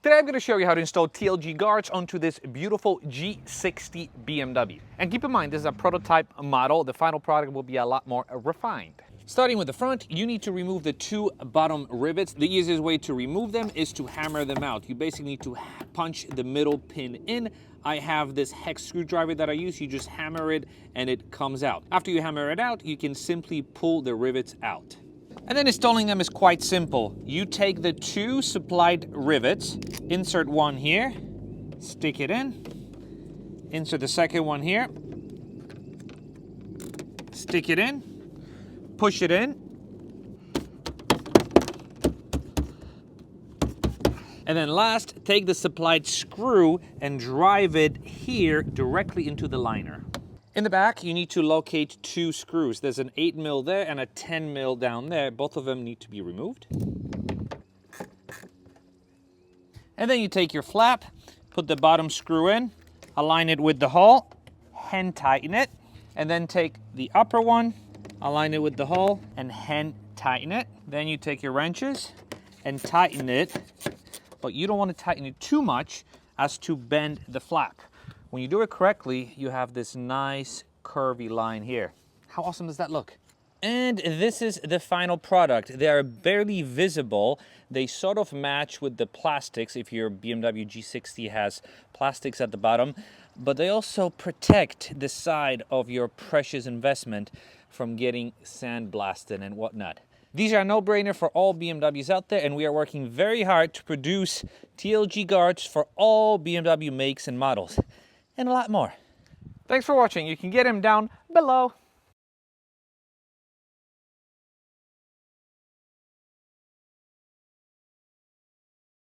Today I'm going to show you how to install TLG guards onto this beautiful G60 BMW. And keep in mind, this is a prototype model. The final product will be a lot more refined. Starting with the front, you need to remove the two bottom rivets. The easiest way to remove them is to hammer them out. You basically need to punch the middle pin in. I have this hex screwdriver that I use. You just hammer it and it comes out. After you hammer it out, you can simply pull the rivets out. And then installing them is quite simple. You take the two supplied rivets, insert one here, stick it in, insert the second one here, stick it in, push it in, and then last, take the supplied screw and drive it here directly into the liner. In the back, you need to locate two screws. There's an 8mm there and a 10mm down there. Both of them need to be removed. And then you take your flap, put the bottom screw in, align it with the hull, hand tighten it, and then take the upper one, align it with the hull, and hand tighten it. Then you take your wrenches and tighten it, but you don't want to tighten it too much as to bend the flap. When you do it correctly, you have this nice curvy line here. How awesome does that look? And this is the final product. They are barely visible. They sort of match with the plastics if your BMW G60 has plastics at the bottom, but they also protect the side of your precious investment from getting sandblasted and whatnot. These are a no-brainer for all BMWs out there, and we are working very hard to produce TLG guards for all BMW makes and models, and a lot more. Thanks for watching. You can get them down below.